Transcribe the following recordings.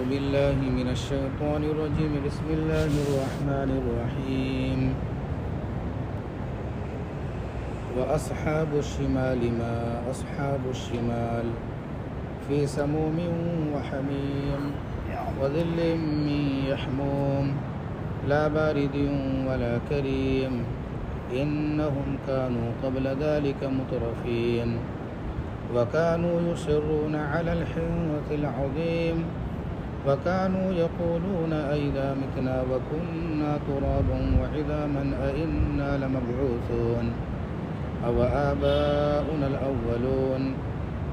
بالله من الشيطان الرجيم. بسم الله الرحمن الرحيم. وأصحاب الشمال ما أصحاب الشمال في سموم وحميم وظل من يحموم لا بارد ولا كريم إنهم كانوا قبل ذلك مترفين وكانوا يصرون على الحنث العظيم وكانوا يقولون أئذا متنا وكنا ترابا وعظاما أئنا لمبعوثون أو آباؤنا الأولون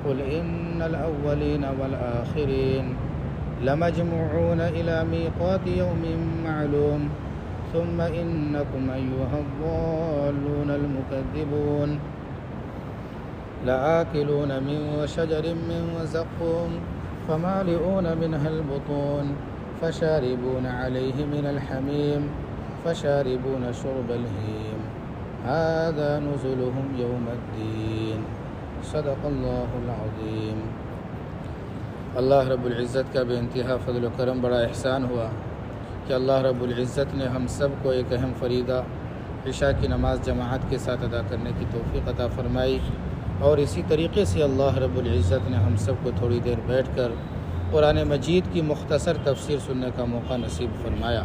قل إن الأولين والآخرين لمجموعون إلى ميقات يوم معلوم ثم إنكم أيها الضالون المكذبون لآكلون من شجر من زقوم فمالئون منها البطون فشاربون عليه من الحميم فشاربون شرب الهيم هذا نزلهم يوم الدين صدق اللہ العظیم. اللہ رب العزت کا بے انتہا فضل و کرم بڑا احسان ہوا کہ اللہ رب العزت نے ہم سب کو ایک اہم فریضہ عشاء کی نماز جماعت کے ساتھ ادا کرنے کی توفیق عطا فرمائی، اور اسی طریقے سے اللہ رب العزت نے ہم سب کو تھوڑی دیر بیٹھ کر قرآن مجید کی مختصر تفسیر سننے کا موقع نصیب فرمایا.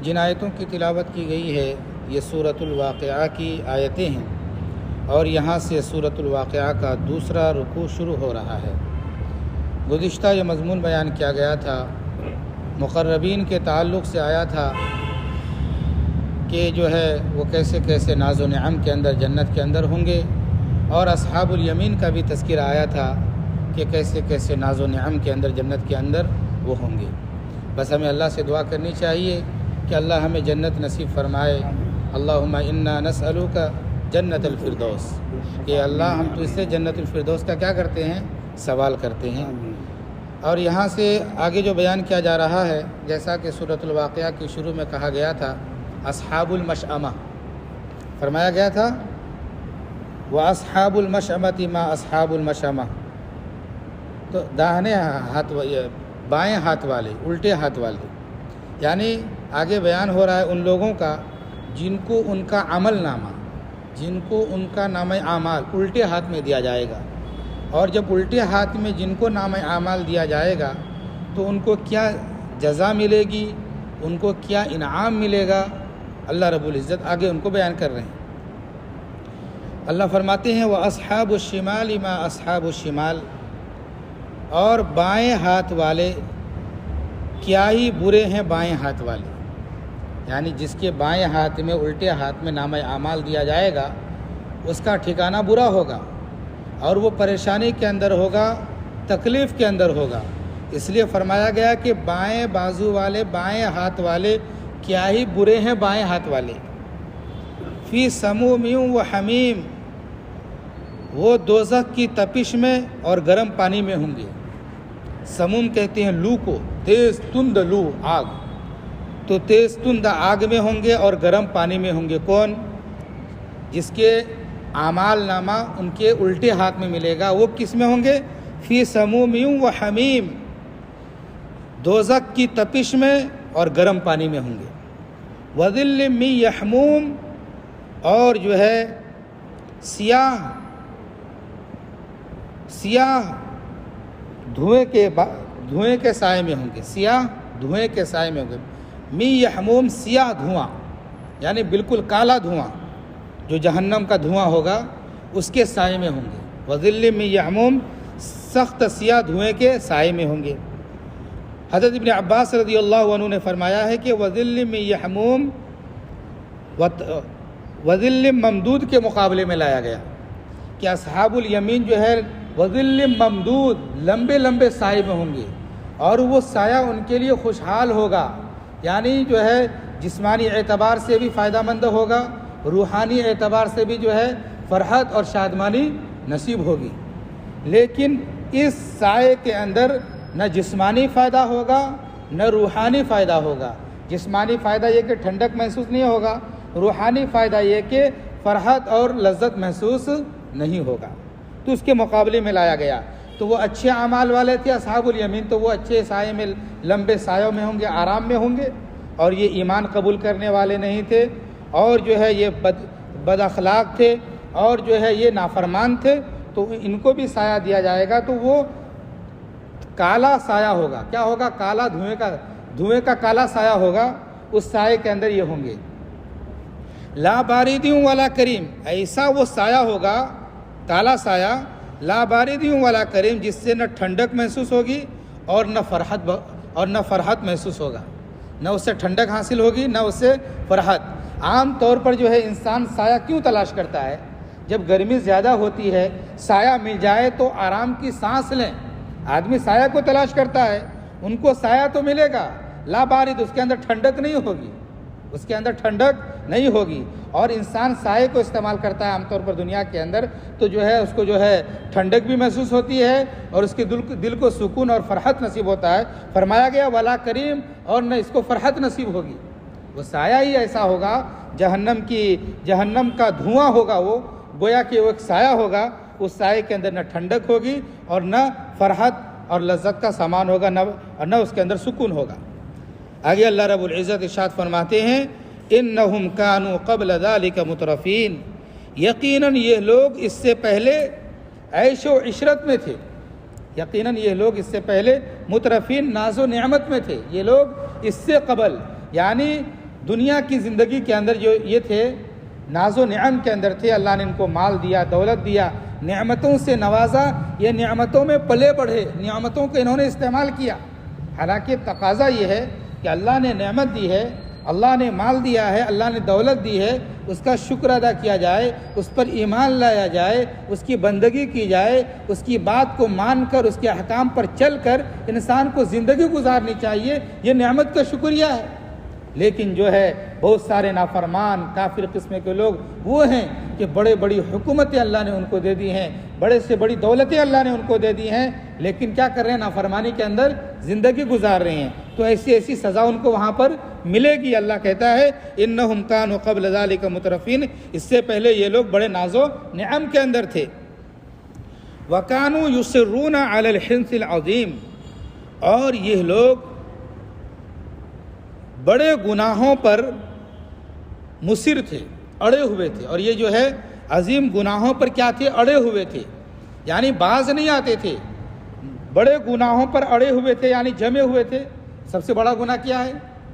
جن آیتوں کی تلاوت کی گئی ہے یہ سورۃ الواقعہ کی آیتیں ہیں، اور یہاں سے سورۃ الواقعہ کا دوسرا رکوع شروع ہو رہا ہے. گزشتہ یہ مضمون بیان کیا گیا تھا، مقربین کے تعلق سے آیا تھا کہ جو ہے وہ کیسے کیسے ناز و نعم کے اندر جنت کے اندر ہوں گے، اور اصحاب الیمین کا بھی تذکرہ آیا تھا کہ کیسے کیسے ناز و نعم کے اندر جنت کے اندر وہ ہوں گے. بس ہمیں اللہ سے دعا کرنی چاہیے کہ اللہ ہمیں جنت نصیب فرمائے. اللہم انا نسألک جنت الفردوس، کہ اللہ ہم تو اس سے جنت الفردوس کا کیا کرتے ہیں؟ سوال کرتے ہیں. اور یہاں سے آگے جو بیان کیا جا رہا ہے، جیسا کہ سورۃ الواقعہ کی شروع میں کہا گیا تھا اصحاب المشأمہ، فرمایا گیا تھا وَأَصْحَابُ الْمَشْأَمَةِ مَا أَصْحَابُ الْمَشْأَمَةِ، تو داہنے ہاتھ بائیں ہاتھ والے، الٹے ہاتھ والے، یعنی آگے بیان ہو رہا ہے ان لوگوں کا جن کو ان کا عمل نامہ، جن کو ان کا نامہ اعمال الٹے ہاتھ میں دیا جائے گا. اور جب الٹے ہاتھ میں جن کو نامہ اعمال دیا جائے گا تو ان کو کیا جزا ملے گی، ان کو کیا انعام ملے گا، اللہ رب العزت آگے ان کو بیان کر رہے ہیں. اللہ فرماتے ہیں وَأَصْحَابُ الشِّمَالِ مَا أَصْحَابُ الشِّمَالِ، اور بائیں ہاتھ والے کیا ہی برے ہیں بائیں ہاتھ والے، یعنی جس کے بائیں ہاتھ میں الٹے ہاتھ میں نامہ اعمال دیا جائے گا اس کا ٹھکانہ برا ہوگا، اور وہ پریشانی کے اندر ہوگا، تکلیف کے اندر ہوگا. اس لیے فرمایا گیا کہ بائیں بازو والے، بائیں ہاتھ والے کیا ہی برے ہیں بائیں ہاتھ والے. فی سموم و حمیم، وہ دوزخ کی تپش میں اور گرم پانی میں ہوں گے. سموم کہتے ہیں لو کو، تیز تند لو، آگ، تو تیز تند آگ میں ہوں گے اور گرم پانی میں ہوں گے. کون؟ جس کے اعمال نامہ ان کے الٹے ہاتھ میں ملے گا، وہ کس میں ہوں گے؟ فی سموم و حمیم، دوزخ کی تپش میں اور گرم پانی میں ہوں گے. وظل من یحموم، اور جو ہے سیاہ دھوئیں کے سائے میں ہوں گے، سیاہ دھوئیں کے سائے میں ہوں گے. من یحموم، سیاہ دھواں، یعنی بالکل کالا دھواں جو جہنم کا دھواں ہوگا اس کے سائے میں ہوں گے. وظل من یحموم، سخت سیاہ دھوئیں کے سائے میں ہوں گے. حضرت ابن عباس رضی اللہ عنہ نے فرمایا ہے کہ وظل من یحموم وظل ممدود کے مقابلے میں لایا گیا کہ اصحاب الیمین جو ہے وظل ممدود، لمبے لمبے سائے میں ہوں گے، اور وہ سایہ ان کے لیے خوشحال ہوگا، یعنی جو ہے جسمانی اعتبار سے بھی فائدہ مند ہوگا، روحانی اعتبار سے بھی جو ہے فرحت اور شادمانی نصیب ہوگی. لیکن اس سائے کے اندر نہ جسمانی فائدہ ہوگا نہ روحانی فائدہ ہوگا. جسمانی فائدہ یہ کہ ٹھنڈک محسوس نہیں ہوگا، روحانی فائدہ یہ کہ فرحت اور لذت محسوس نہیں ہوگا. تو اس کے مقابلے میں لایا گیا تو وہ اچھے اعمال والے تھے اصحاب الیمین، تو وہ اچھے سائے میں، لمبے سایوں میں ہوں گے، آرام میں ہوں گے، اور یہ ایمان قبول کرنے والے نہیں تھے، اور جو ہے یہ بد اخلاق تھے، اور جو ہے یہ نافرمان تھے، تو ان کو بھی سایہ دیا جائے گا، تو وہ کالا سایہ ہوگا۔ کیا ہوگا؟ کالا دھوئیں کا کالا سایہ ہوگا، اس سائے کے اندر یہ ہوں گے۔ لا باردیوں والا کریم، ایسا وہ سایہ ہوگا، کالا سایہ، لا باردیوں والا کریم، جس سے نہ ٹھنڈک محسوس ہوگی اور نہ فرحت محسوس ہوگا، نہ اس سے ٹھنڈک حاصل ہوگی نہ اس سے فرحت۔ عام طور پر جو ہے انسان سایہ کیوں تلاش کرتا ہے؟ جب گرمی زیادہ ہوتی ہے، سایہ مل جائے تو آرام کی سانس لیں، آدمی سایہ کو تلاش کرتا ہے، ان کو سایہ تو ملے گا، لا بارد، اس کے اندر ٹھنڈک نہیں ہوگی، اس کے اندر ٹھنڈک نہیں ہوگی، اور انسان سائے کو استعمال کرتا ہے عام طور پر دنیا کے اندر، تو جو ہے اس کو جو ہے ٹھنڈک بھی محسوس ہوتی ہے، اور اس کے دل کو سکون اور فرحت نصیب ہوتا ہے۔ فرمایا گیا ولا کریم، اور نہ اس کو فرحت نصیب ہوگی، وہ سایہ ہی ایسا ہوگا، جہنم کا دھواں ہوگا، وہ گویا کہ وہ ایک سایہ ہوگا، اس سائے کے اندر نہ ٹھنڈک ہوگی اور نہ فرحت اور لذت کا سامان ہوگا، نہ اس کے اندر سکون ہوگا۔ آگے اللہ رب العزت ارشاد فرماتے ہیں انہم کانوا قبل ذلک مترفین، یقیناً یہ لوگ اس سے پہلے عیش و عشرت میں تھے، یقیناً یہ لوگ اس سے پہلے مترفین، ناز و نعمت میں تھے، یہ لوگ اس سے قبل، یعنی دنیا کی زندگی کے اندر جو یہ تھے، ناز و نعم کے اندر تھے، اللہ نے ان کو مال دیا، دولت دیا، نعمتوں سے نوازا، یہ نعمتوں میں پلے بڑھے، نعمتوں کو انہوں نے استعمال کیا۔ حالانکہ تقاضا یہ ہے کہ اللہ نے نعمت دی ہے، اللہ نے مال دیا ہے، اللہ نے دولت دی ہے، اس کا شکر ادا کیا جائے، اس پر ایمان لایا جائے، اس کی بندگی کی جائے، اس کی بات کو مان کر، اس کے احکام پر چل کر انسان کو زندگی گزارنی چاہیے، یہ نعمت کا شکریہ ہے۔ لیکن جو ہے بہت سارے نافرمان کافر قسم کے لوگ وہ ہیں کہ بڑی حکومتیں اللہ نے ان کو دے دی ہیں، بڑے سے بڑی دولتیں اللہ نے ان کو دے دی ہیں، لیکن کیا کر رہے ہیں؟ نافرمانی کے اندر زندگی گزار رہے ہیں، تو ایسی سزا ان کو وہاں پر ملے گی۔ اللہ کہتا ہے انہم کانوا قبل ذلک مترفین، اس سے پہلے یہ لوگ بڑے ناز و نعم کے اندر تھے۔ وکانوا یصرون علی الحنث العظیم، اور یہ لوگ بڑے گناہوں پر مصر تھے، اڑے ہوئے تھے، اور یہ جو ہے عظیم گناہوں پر کیا تھے؟ اڑے ہوئے تھے، یعنی باز نہیں آتے تھے، بڑے گناہوں پر اڑے ہوئے تھے، یعنی جمے ہوئے تھے۔ سب سے بڑا گناہ کیا ہے؟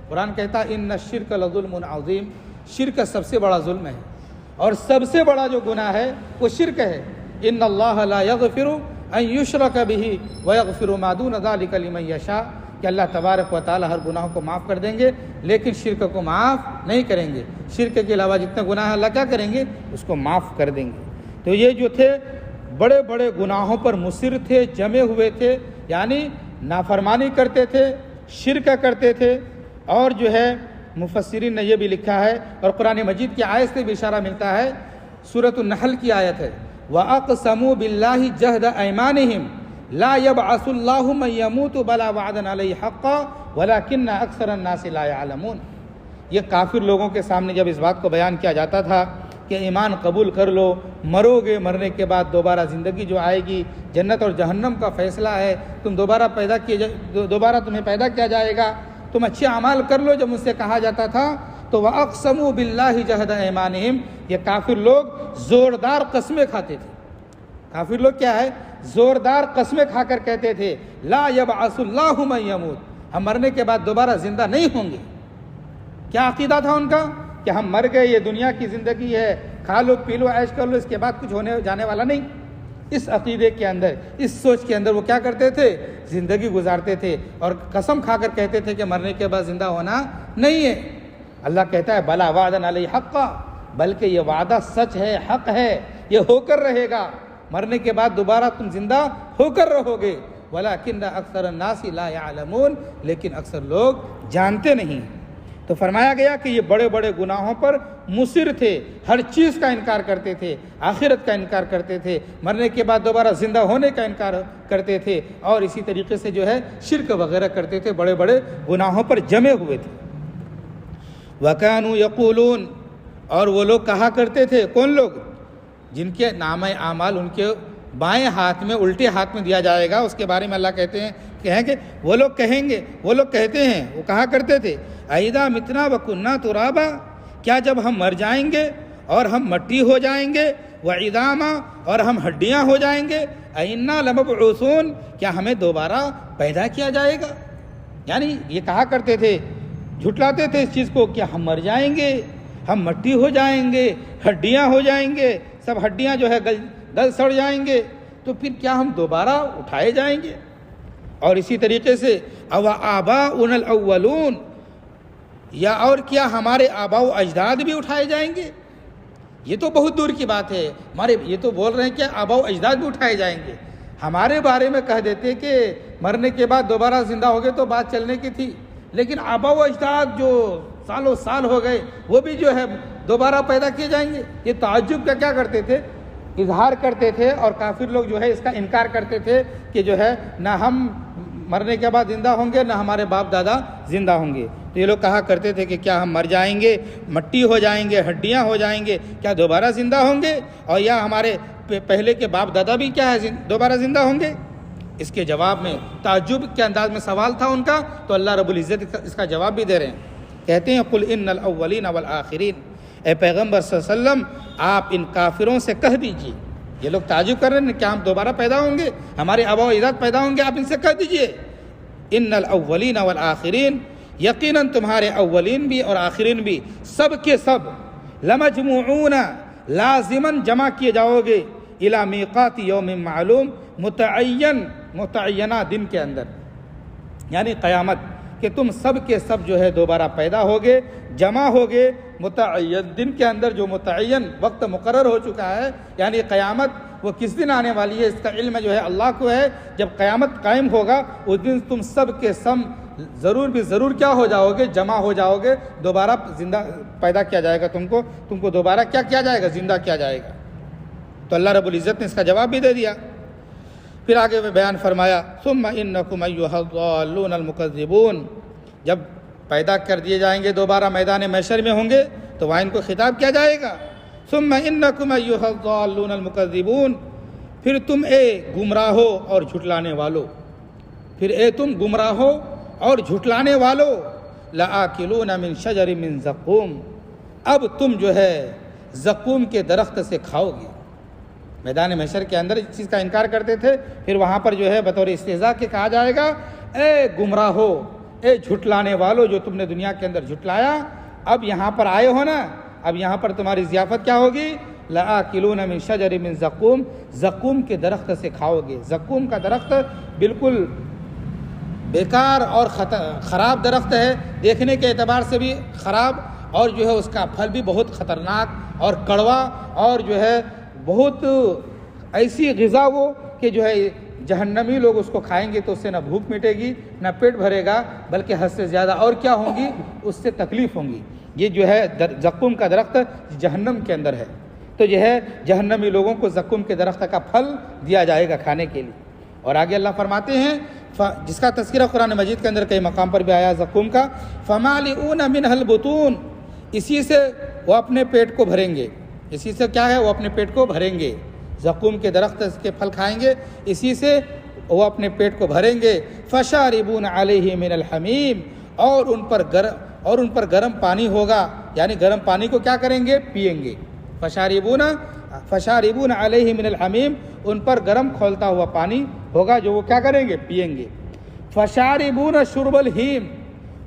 قرآن کہتا ہے ان الشرک لظلم عظیم، شرک سب سے بڑا ظلم ہے، اور سب سے بڑا جو گناہ ہے وہ شرک ہے۔ ان اللہ لا یغفر ان یشرک بہ ویغفر ما دون ذلک لمن یشاء، کہ اللہ تبارک و تعالی ہر گناہ کو معاف کر دیں گے، لیکن شرک کو معاف نہیں کریں گے، شرک کے علاوہ جتنے گناہ ہیں اللہ کیا کریں گے؟ اس کو معاف کر دیں گے۔ تو یہ جو تھے بڑے گناہوں پر مصر تھے، جمے ہوئے تھے، یعنی نافرمانی کرتے تھے، شرک کرتے تھے، اور جو ہے مفسرین نے یہ بھی لکھا ہے، اور قرآن مجید کی آیت سے بھی اشارہ ملتا ہے، سورۃ النحل کی آیت ہے وَأَقْسَمُوا بِاللَّهِ جَهْدَ أَيْمَانِهِمْ لا يبعث الله من يموت بلا وعدا علیہ حقا ولكن اکثر الناس لا يعلمون۔ یہ کافر لوگوں کے سامنے جب اس بات کو بیان کیا جاتا تھا کہ ایمان قبول کر لو، مرو گے، مرنے کے بعد دوبارہ زندگی جو آئے گی، جنت اور جہنم کا فیصلہ ہے، دوبارہ تمہیں پیدا کیا جائے گا، تم اچھے اعمال کر لو، جب مجھ سے کہا جاتا تھا تو وَأَقْسَمُوا بِاللَّهِ جَهْدَ أَيْمَانِهِمْ، یہ کافر لوگ زوردار قسمیں کھاتے تھے۔ کافر لوگ کیا ہے؟ زوردار قسمیں کھا کر کہتے تھے لا یبعث اللہ من یموت، ہم مرنے کے بعد دوبارہ زندہ نہیں ہوں گے۔ کیا عقیدہ تھا ان کا؟ کہ ہم مر گئے، یہ دنیا کی زندگی ہے، کھا لو پی لو عیش کر لو، اس کے بعد کچھ ہونے جانے والا نہیں۔ اس عقیدے کے اندر، اس سوچ کے اندر وہ کیا کرتے تھے؟ زندگی گزارتے تھے، اور قسم کھا کر کہتے تھے کہ مرنے کے بعد زندہ ہونا نہیں ہے۔ اللہ کہتا ہے بلا وعدا علیہ حقا، بلکہ یہ وعدہ سچ ہے، حق ہے، یہ ہو کر رہے گا، مرنے کے بعد دوبارہ تم زندہ ہو کر رہو گے، وَلَكِنَّ أَكْثَرَ النَّاسِ لَا يَعْلَمُونَ، لیکن اکثر لوگ جانتے نہیں۔ تو فرمایا گیا کہ یہ بڑے گناہوں پر مصر تھے، ہر چیز کا انکار کرتے تھے، آخرت کا انکار کرتے تھے، مرنے کے بعد دوبارہ زندہ ہونے کا انکار کرتے تھے، اور اسی طریقے سے جو ہے شرک وغیرہ کرتے تھے، بڑے گناہوں پر جمے ہوئے تھے۔ وَكَانُوا يَقُولُونَ، اور وہ لوگ کہا کرتے تھے، کون لوگ؟ جن کے نامہ اعمال ان کے بائیں ہاتھ میں الٹے ہاتھ میں دیا جائے گا. اس کے بارے میں اللہ کہتے ہیں کہ وہ لوگ کہتے ہیں وہ کہا کرتے تھے اَإِذَا مِتْنَا وَكُنَّا تُرَابًا، کیا جب ہم مر جائیں گے اور ہم مٹی ہو جائیں گے، وَعِظَامًا اور ہم ہڈیاں ہو جائیں گے، أَإِنَّا لَمَبْعُوثُونَ کیا ہمیں دوبارہ پیدا کیا جائے گا. یعنی یہ کہا کرتے تھے، جھٹلاتے تھے اس چیز کو کہ ہم مر جائیں گے، ہم مٹی ہو جائیں گے، ہڈیاں ہو جائیں گے، سب ہڈیاں جو ہے گل سڑ جائیں گے، تو پھر کیا ہم دوبارہ اٹھائے جائیں گے. اور اسی طریقے سے أَوَآبَاؤُنَا الْأَوَّلُونَ یا اور کیا ہمارے آباء و اجداد بھی اٹھائے جائیں گے. یہ تو بہت دور کی بات ہے. یہ تو بول رہے ہیں کہ آباء و اجداد بھی اٹھائے جائیں گے. ہمارے بارے میں کہہ دیتے کہ مرنے کے بعد دوبارہ زندہ ہو گئے تو بات چلنے کی تھی، لیکن آباء و اجداد جو سالوں سال ہو گئے وہ بھی جو ہے دوبارہ پیدا کیے جائیں گے. یہ تعجب کا کیا کرتے تھے، اظہار کرتے تھے، اور کافر لوگ جو ہے اس کا انکار کرتے تھے کہ جو ہے نہ ہم مرنے کے بعد زندہ ہوں گے نہ ہمارے باپ دادا زندہ ہوں گے. تو یہ لوگ کہا کرتے تھے کہ کیا ہم مر جائیں گے، مٹی ہو جائیں گے، ہڈیاں ہو جائیں گے، کیا دوبارہ زندہ ہوں گے، اور یا ہمارے پہلے کے باپ دادا بھی کیا ہے دوبارہ زندہ ہوں گے. اس کے جواب میں تعجب کے انداز میں سوال تھا ان کا، تو اللہ رب العزت اس کا جواب بھی دے رہے ہیں. کہتے ہیں قل ان الاولین والآخرین، اے پیغمبر صلی اللہ علیہ وسلم آپ ان کافروں سے کہہ دیجئے. یہ لوگ تعجب کر رہے ہیں کیا ہم دوبارہ پیدا ہوں گے، ہمارے آباء و اجداد پیدا ہوں گے، آپ ان سے کہہ دیجئے ان الاولین والآخرین، یقیناً تمہارے اولین بھی اور آخرین بھی سب کے سب لمجموعون لازماً جمع کیے جاؤ گے الی میقات یوم معلوم، متعینہ دن کے اندر، یعنی قیامت، کہ تم سب کے سب جو ہے دوبارہ پیدا ہوگے، جمع ہوگے متعین دن کے اندر، جو متعین وقت مقرر ہو چکا ہے. یعنی قیامت وہ کس دن آنے والی ہے اس کا علم جو ہے اللہ کو ہے. جب قیامت قائم ہوگا اس دن تم سب کے سب ضرور کیا ہو جاؤ گے، جمع ہو جاؤ گے، دوبارہ زندہ پیدا کیا جائے گا تم کو دوبارہ کیا کیا جائے گا، زندہ کیا جائے گا. تو اللہ رب العزت نے اس کا جواب بھی دے دیا. پھر آگے میں بیان فرمایا ثم انکم ایھا الضالون المکذبون، جب پیدا کر دیے جائیں گے دوبارہ میدان محشر میں ہوں گے تو وہاں ان کو خطاب کیا جائے گا ثم انکم ایھا الضالون المکذبون، پھر تم اے گمراہو اور جھٹلانے والو، پھر اے تم گمراہو اور جھٹلانے والو، لآکلون من شجر من زقوم، اب تم جو ہے زقوم کے درخت سے کھاؤ گے. میدان محشر کے اندر اس چیز کا انکار کرتے تھے، پھر وہاں پر جو ہے بطور استہزاء کے کہا جائے گا اے گمراہو، اے جھٹلانے والو جو تم نے دنیا کے اندر جھٹلایا، اب یہاں پر آئے ہو نا، اب یہاں پر تمہاری ضیافت کیا ہوگی، لآکلون من شجر من زقوم، زقوم کے درخت سے کھاؤ گے. زقوم کا درخت بالکل بیکار اور خراب درخت ہے، دیکھنے کے اعتبار سے بھی خراب، اور جو ہے اس کا پھل بھی بہت خطرناک اور کڑوا، اور جو ہے بہت ایسی غذا وہ کہ جو ہے جہنمی لوگ اس کو کھائیں گے تو اس سے نہ بھوک مٹے گی نہ پیٹ بھرے گا، بلکہ حد سے زیادہ اور کیا ہوں گی، اس سے تکلیف ہوں گی. یہ جو ہے زقوم کا درخت جہنم کے اندر ہے، تو جو ہے جہنمی لوگوں کو زقوم کے درخت کا پھل دیا جائے گا کھانے کے لیے. اور آگے اللہ فرماتے ہیں جس کا تذکرہ قرآن مجید کے اندر کئی مقام پر بھی آیا زقوم کا، فمالئون منہ البطون، اسی سے وہ اپنے پیٹ کو بھریں گے. اسی سے کیا ہے، وہ اپنے پیٹ کو بھریں گے. زقوم کے درخت کے پھل کھائیں گے، اسی سے وہ اپنے پیٹ کو بھریں گے. فشاربون علیہ من الحمیم، اور ان پر گرم پانی ہوگا، یعنی گرم پانی کو کیا کریں گے، پیئیں گے. فشاربون علیہ من الحمیم، ان پر گرم کھولتا ہوا پانی ہوگا جو وہ کیا کریں گے، پیئیں گے. فشاربون شرب الہیم،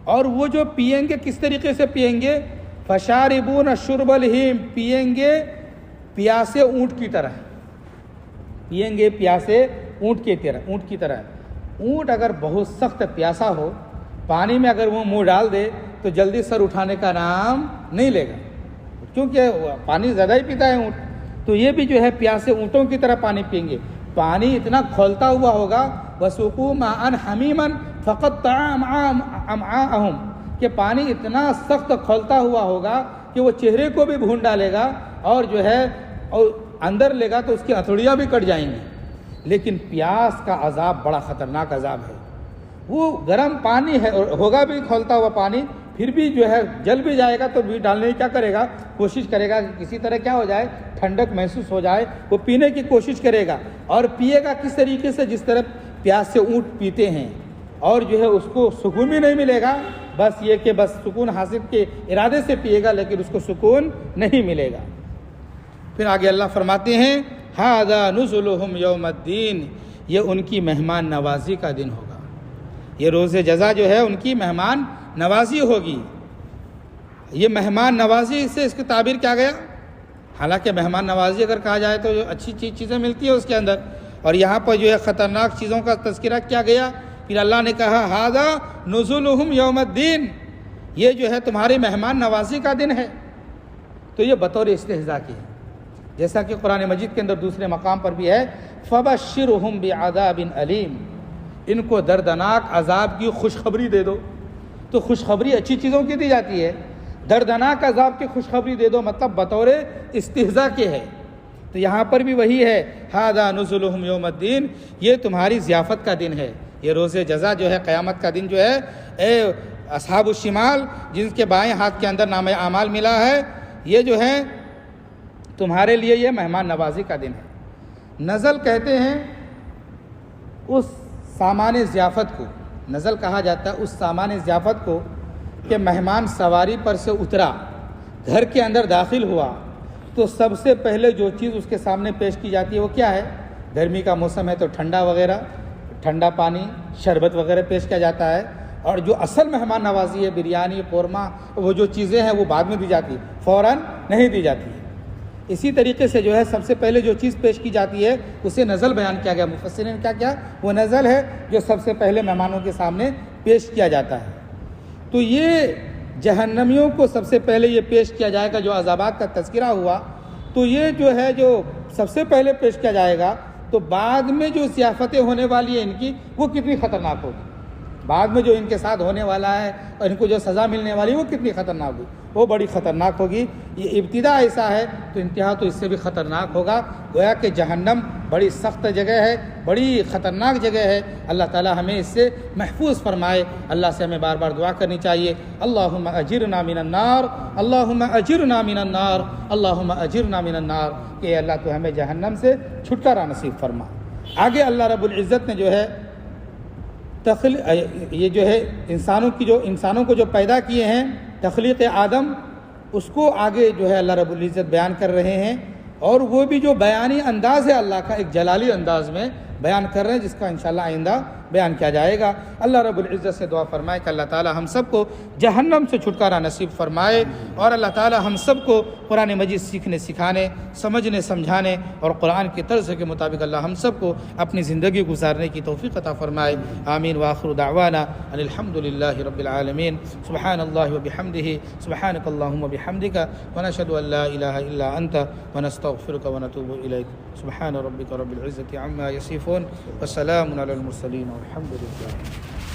اور وہ جو پیئیں گے کس طریقے سے پیئیں گے، فشاربون شرب الہیم، پیئیں گے پیاسے اونٹ کی طرح، پیئیں گے پیاسے اونٹ کی طرح. اونٹ اگر بہت سخت پیاسا ہو، پانی میں اگر وہ منہ ڈال دے تو جلدی سر اٹھانے کا نام نہیں لے گا، کیونکہ پانی زیادہ ہی پیتا ہے اونٹ. تو یہ بھی جو ہے پیاسے اونٹوں کی طرح پانی پئیں گے. پانی اتنا کھولتا ہوا ہوگا، وسقوا ماء حمیما فقطع امعاءهم، کہ پانی اتنا سخت کھولتا ہوا ہوگا کہ وہ چہرے کو بھی بھون ڈالے گا، اور جو ہے اور اندر لے گا تو اس کی ہتھوڑیاں بھی کٹ جائیں گی. لیکن پیاس کا عذاب بڑا خطرناک عذاب ہے. وہ گرم پانی ہے، ہوگا بھی کھولتا ہوا پانی، پھر بھی جو ہے جل بھی جائے گا تو بھی ڈالنے کی کیا کرے گا، کوشش کرے گا کہ کسی طرح کیا ہو جائے، ٹھنڈک محسوس ہو جائے، وہ پینے کی کوشش کرے گا۔ اور پیے گا کس طریقے سے، جس طرح پیاس سے اونٹ پیتے ہیں، اور جو ہے اس کو سکون بھی نہیں ملے گا، بس یہ کہ بس سکون حاصل کے ارادے سے پیے گا لیکن اس کو سکون نہیں ملے گا۔ پھر آگے اللہ فرماتے ہیں ھذا نزلھم یوم الدین، یہ ان کی مہمان نوازی کا دن ہوگا، یہ روز جزا جو ہے ان کی مہمان نوازی ہوگی۔ یہ مہمان نوازی سے اس کی تعبیر کیا گیا، حالانکہ مہمان نوازی اگر کہا جائے تو جو اچھی چیزیں ملتی ہیں اس کے اندر، اور یہاں پر جو ہے خطرناک چیزوں کا تذکرہ کیا گیا۔ پھر اللہ نے کہا ھذا نزلھم یوم الدین، یہ جو ہے تمہاری مہمان نوازی کا دن ہے، تو یہ بطور استہزاء کی ہے، جیسا کہ قرآن مجید کے اندر دوسرے مقام پر بھی ہے فبشرھم بعذاب علیم، ان کو دردناک عذاب کی خوشخبری دے دو۔ تو خوشخبری اچھی چیزوں کی دی جاتی ہے، دردناک عذاب کی خوشخبری دے دو مطلب بطور استہزاء کے ہے۔ تو یہاں پر بھی وہی ہے ھذا نزلھم یوم الدین، یہ تمہاری ضیافت کا دن ہے، یہ روز جزا جو ہے قیامت کا دن جو ہے، اے اصحاب الشمال جن کے بائیں ہاتھ کے اندر نامہ اعمال ملا ہے، یہ جو ہے تمہارے لیے یہ مہمان نوازی کا دن ہے۔ نزل کہتے ہیں اس سامان ضیافت کو، نزل کہا جاتا ہے اس سامان ضیافت کو کہ مہمان سواری پر سے اترا، گھر کے اندر داخل ہوا تو سب سے پہلے جو چیز اس کے سامنے پیش کی جاتی ہے وہ کیا ہے، گرمی کا موسم ہے تو ٹھنڈا وغیرہ، ٹھنڈا پانی، شربت وغیرہ پیش کیا جاتا ہے، اور جو اصل مہمان نوازی ہے بریانی، قورمہ، وہ جو چیزیں ہیں وہ بعد میں دی جاتی ہے، فوراً نہیں دی جاتی ہے۔ اسی طریقے سے جو ہے سب سے پہلے جو چیز پیش کی جاتی ہے اسے نزل بیان کیا گیا، مفسرین نے کیا وہ نزل ہے جو سب سے پہلے مہمانوں کے سامنے پیش کیا جاتا ہے۔ تو یہ جہنمیوں کو سب سے پہلے یہ پیش کیا جائے گا، جو عذابات کا تذکرہ ہوا، تو یہ جو ہے جو سب سے پہلے پیش کیا جائے گا، تو بعد میں جو ضیافتیں ہونے والی ہیں ان کی وہ کتنی خطرناک ہوگی، بعد میں جو ان کے ساتھ ہونے والا ہے اور ان کو جو سزا ملنے والی ہے وہ کتنی خطرناک ہوگی، وہ بڑی خطرناک ہوگی۔ یہ ابتدا ایسا ہے تو انتہا تو اس سے بھی خطرناک ہوگا۔ گویا کہ جہنم بڑی سخت جگہ ہے، بڑی خطرناک جگہ ہے، اللہ تعالی ہمیں اس سے محفوظ فرمائے۔ اللہ سے ہمیں بار بار دعا کرنی چاہیے، اللہم اجرنا من النار، اللہم اجرنا من النار، اللہم اجرنا من النار، کہ اللہ تو ہمیں جہنم سے چھٹکارا نصیب فرما۔ آگے اللہ رب العزت نے جو ہے یہ جو ہے انسانوں کو جو پیدا کیے ہیں، تخلیق آدم، اس کو آگے جو ہے اللہ رب العزت بیان کر رہے ہیں، اور وہ بھی جو بیانی انداز ہے اللہ کا، ایک جلالی انداز میں بیان کر رہے ہیں، جس کا انشاءاللہ آئندہ بیان کیا جائے گا۔ اللہ رب العزت سے دعا فرمائے کہ اللہ تعالی ہم سب کو جہنم سے چھٹکارا نصیب فرمائے، اور اللہ تعالی ہم سب کو قرآن مجید سیکھنے سکھانے، سمجھنے سمجھانے اور قرآن کے طرز کے مطابق اللہ ہم سب کو اپنی زندگی گزارنے کی توفیق عطا فرمائے۔ آمین وآخر دعوانا ان الحمد للہ رب العالمین۔ سبحان اللہ وبحمدہ، سبحانک اللہم وبحمدک، ونشہد ان لا الہ الا انت، ونستغفرک ونتوب الیک۔ سبحان ربک رب العزت عما یصفون، وسلام علی المرسلین والحمد للہ۔